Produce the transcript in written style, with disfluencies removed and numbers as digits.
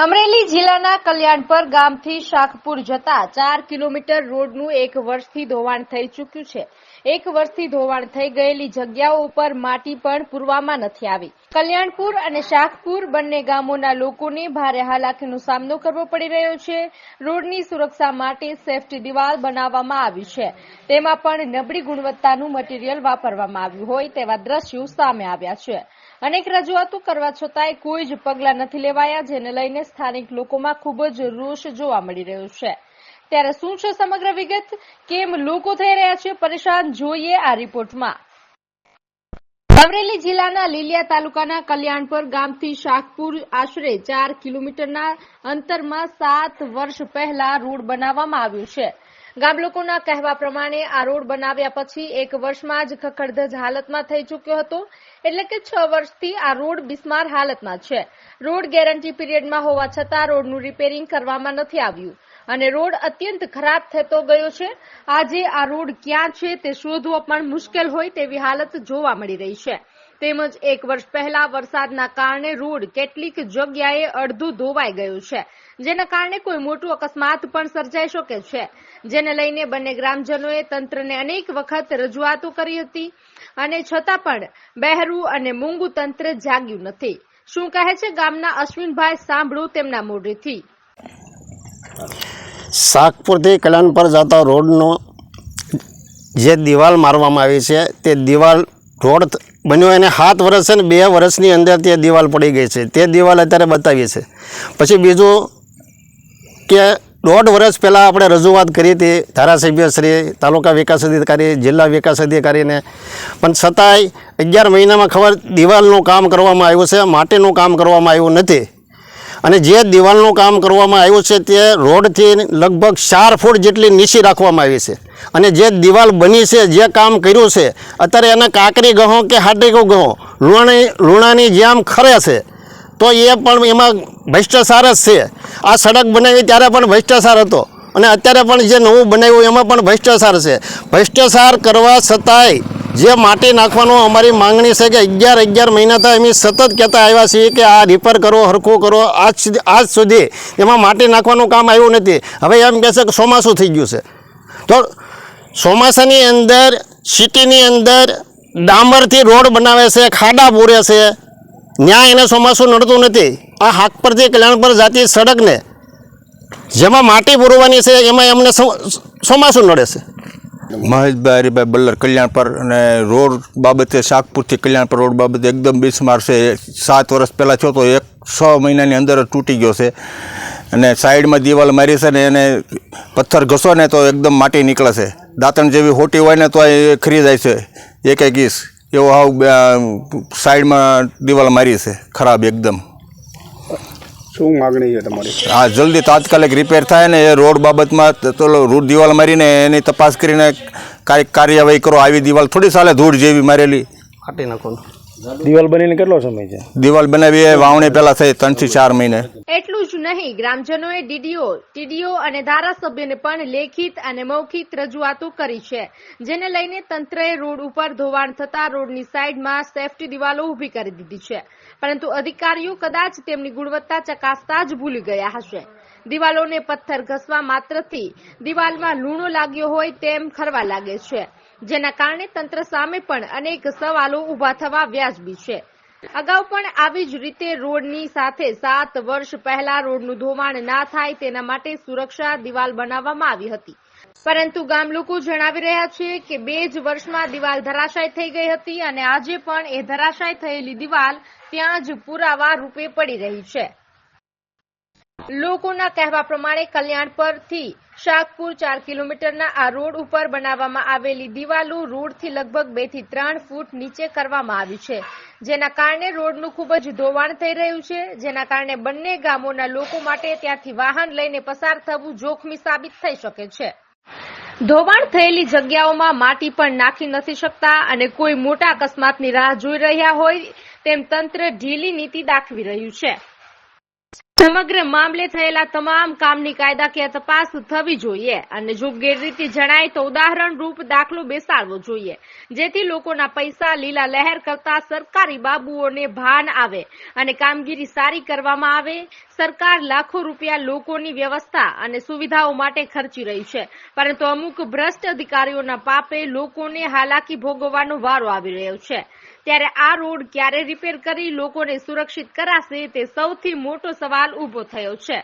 અમરેલી જિલ્લાના કલ્યાણપર ગામથી શાખપુર જતા 4 કિલોમીટર રોડનું 1 વર્ષથી ધોવાણ થઈ ચૂક્યું છે। 1 વર્ષથી ધોવાણ થઈ ગયેલી જગ્યાઓ ઉપર માટી પણ પૂરવામાં નથી આવી। કલ્યાણપુર અને શાખપુર બંને ગામોના લોકોને ભારે હાલાકીનો સામનો કરવો પડી રહ્યો છે। રોડની સુરક્ષા માટે સેફટી દિવાલ બનાવવામાં આવી છે, તેમાં પણ નબળી ગુણવત્તાનું મટીરીયલ વાપરવામાં આવ્યું હોય તેવા દ્રશ્યો સામે આવ્યા છે। અનેક રજૂઆતો કરવા છતાંય કોઈ જ પગલાં નથી લેવાયા, જેને લઈને સ્થાનિક લોકોમાં ખૂબ જ રોષ જોવા મળી રહ્યો છે। ત્યારે શું છે સમગ્ર વિગત, કેમ લોકો થઈ રહ્યા છે પરેશાન, જોઈએ આ રિપોર્ટમાં। અમરેલી જિલ્લાના લીલિયા તાલુકાના કલ્યાણપર ગામથી શાખપુર આશરે 4 કિલોમીટરના અંતરમાં 7 વર્ષ પહેલા રોડ બનાવવામાં આવ્યો છે। ગામ લોકોના કહેવા પ્રમાણે આ રોડ બનાવ્યા પછી 1 વર્ષમાં જ ખખડધજ હાલતમાં થઈ ચૂક્યો હતો, એટલે કે 6 વર્ષથી આ રોડ બિસ્માર હાલતમાં છે। રોડ ગેરંટી પીરિયડમાં હોવા છતાં રોડનું રિપેરિંગ કરવામાં નથી આવ્યું અને રોડ અત્યંત ખરાબ થતો ગયો છે। આજે આ રોડ ક્યાં છે તે શોધવો પણ મુશ્કેલ હોય તેવી હાલત જોવા મળી રહી છે। તેમજ 1 વર્ષ પહેલા વરસાદના કારણે રોડ કેટલીક જગ્યાએ અડધો ધોવાઈ ગયો છે, જેના કારણે કોઈ મોટું અકસ્માત પણ સર્જાઈ શકે છે, જેને લઈને બંને ગ્રામજનોએ તંત્રને અનેક વખત રજૂઆતો કરી હતી અને છતાં પણ બહેરું અને મૂંગું તંત્ર જાગ્યું નથી। શું કહે છે ગામના અશ્વિનભાઈ, સાંભળો તેમના મોઢેથી। શાખપુરથી કલ્યાણપર જતા રોડનો જે દિવાલ મારવામાં આવી છે તે દિવાલ રોડ બન્યો એને 7 વર્ષ છે ને 2 વર્ષની અંદર તે દિવાલ પડી ગઈ છે। તે દિવાલ અત્યારે બતાવી છે। પછી બીજું કે 1.5 વર્ષ પહેલાં આપણે રજૂઆત કરી હતી ધારાસભ્ય શ્રી, તાલુકા વિકાસ અધિકારી, જિલ્લા વિકાસ અધિકારીને, પણ છતાંય 11 મહિનામાં ખબર દિવાલનું કામ કરવામાં આવ્યું છે, માટીનું કામ કરવામાં આવ્યું નથી। અને જે દિવાલનું કામ કરવામાં આવ્યું છે તે રોડથી લગભગ 4 ફૂટ જેટલી નીચી રાખવામાં આવી છે અને જે દિવાલ બની છે, જે કામ કર્યું છે, અત્યારે એને કાંકરી ગહો કે હાટીકો ગહો લૂણાની જેમ ખરે છે, તો એ પણ એમાં ભ્રષ્ટાચાર જ છે। આ સડક બનાવી ત્યારે પણ ભ્રષ્ટાચાર હતો અને અત્યારે પણ જે નવું બનાવ્યું એમાં પણ ભ્રષ્ટાચાર છે। ભ્રષ્ટાચાર કરવા છતાંય જે માટી નાખવાનો અમારી માંગણી છે કે 11 મહિનાથી અમે સતત કહેતા આવ્યા છીએ કે આ રિપેર કરો, હરખું કરો, આજ સુધી એમાં માટી નાખવાનું કામ આવ્યું નથી। હવે એમ કહે છે કે ચોમાસું થઈ ગયું છે, તો ચોમાસાની અંદર સિટીની અંદર ડામરથી રોડ બનાવે છે, ખાડા પૂરે છે, ન્યાય એને ચોમાસું નડતું નથી। આ શાખપુરથી કલ્યાણપર જાતી સડકને જેમાં માટી પૂરવાની છે એમાં એમને ચોમાસું નડે છે। મહેશભાઈ હરિભાઈ બલ્લર, કલ્યાણપર, અને રોડ બાબતે શાખપુરથી કલ્યાણપર રોડ બાબતે એકદમ બિસ્માર છે। 7 વર્ષ પહેલાં થયો તો 6 મહિનાની અંદર જ તૂટી ગયો છે અને સાઈડમાં દિવાલ મારી છે ને એને પથ્થર ઘસો ને તો એકદમ માટી નીકળે છે। દાંતણ જેવી હોટી હોય ને તો એ ખરી જાય છે, એક ઇંચ એવો હાવ સાઈડમાં દિવાલ મારી છે, ખરાબ એકદમ। શું માગણી છે તમારી? હા, જલ્દી તાત્કાલિક રિપેર થાય ને એ રોડ બાબતમાં તો રોડ દિવાલ મારીને એની તપાસ કરીને કાંઈક કાર્યવાહી કરો। આવી દિવાલ થોડી ચાલે, ધૂળ જેવી મારેલી કાઢી નાખો। દિવાલ બનીને કેટલો સમય છે? દિવાલ બનાવી એ વાવણી પહેલા થઈ 3 થી 4 મહિને। એટલું જ નહીં, ગ્રામજનોએ ટીડીઓ અને ધારાસભ્યને પણ લેખિત અને મૌખિક રજૂઆતો કરી છે, જેને લઈને તંત્રએ રોડ ઉપર ધોવાણ થતા રોડની સાઈડમાં સેફટી દિવાલો ઊભી કરી દીધી છે, પરંતુ અધિકારીઓ કદાચ તેમની ગુણવત્તા ચકાસતા જ ભૂલી ગયા હશે। દિવાલોને પથ્થર ઘસવા માત્રથી દિવાલમાં લૂણો લાગ્યો હોય તેમ ખરવા લાગે છે, જેના કારણે તંત્ર સામે પણ અનેક સવાલો ઊભા થવા વ્યાજબી છે। અગાઉ પણ આવી જ રીતે રોડની સાથે 7 વર્ષ પહેલા રોડનું ધોવાણ ના થાય તેના માટે સુરક્ષા દિવાલ બનાવવામાં આવી હતી, પરંતુ ગામ લોકો જણાવી રહ્યા છે કે 2 જ વર્ષમાં દિવાલ ધરાશાય થઈ ગઈ હતી અને આજે પણ એ ધરાશાય થયેલી દિવાલ ત્યાં જ પુરાવા રૂપે પડી રહી છે। લોકોના કહેવા પ્રમાણે કલ્યાણપરથી શાખપુર 4 કિલોમીટરના આ રોડ ઉપર બનાવવામાં આવેલી દિવાલો રોડથી લગભગ 2 થી 3 ફૂટ નીચે કરવામાં આવી છે, જેના કારણે રોડનું ખૂબ જ ધોવાણ થઈ રહ્યું છે, જેના કારણે બંને ગામોના લોકો માટે ત્યાંથી વાહન લઈને પસાર થવું જોખમી સાબિત થઈ શકે છે। ધોવાણ થયેલી જગ્યાઓમાં માટી પણ નાખી નથી શકતા અને કોઈ મોટા અકસ્માતની રાહ જોઈ રહ્યા હોય તેમ તંત્ર ઢીલી નીતિ દાખવી રહ્યું છે। સમગ્ર મામલે થયેલા તમામ કામની કાયદાકીય તપાસ થવી જોઈએ અને જો ગેરરીતિ જણાય તો ઉદાહરણ રૂપ દાખલો બેસાડવો જોઈએ, જેથી લોકોના પૈસા લીલા લહેર કરતા સરકારી બાબુઓને ભાન આવે અને કામગીરી સારી કરવામાં આવે. સરકાર લાખો રૂપિયા લોકોની વ્યવસ્થા અને સુવિધાઓ માટે ખર્ચી રહી છે, પરંતુ અમુક ભ્રષ્ટ અધિકારીઓના પાપે લોકોને હાલાકી ભોગવવાનો વારો આવી રહ્યો છે. ત્યારે આ રોડ ક્યારે રિપેર કરી લોકોને સુરક્ષિત કરાશે તે સૌથી મોટો સવાલ ઉભો થયો છે.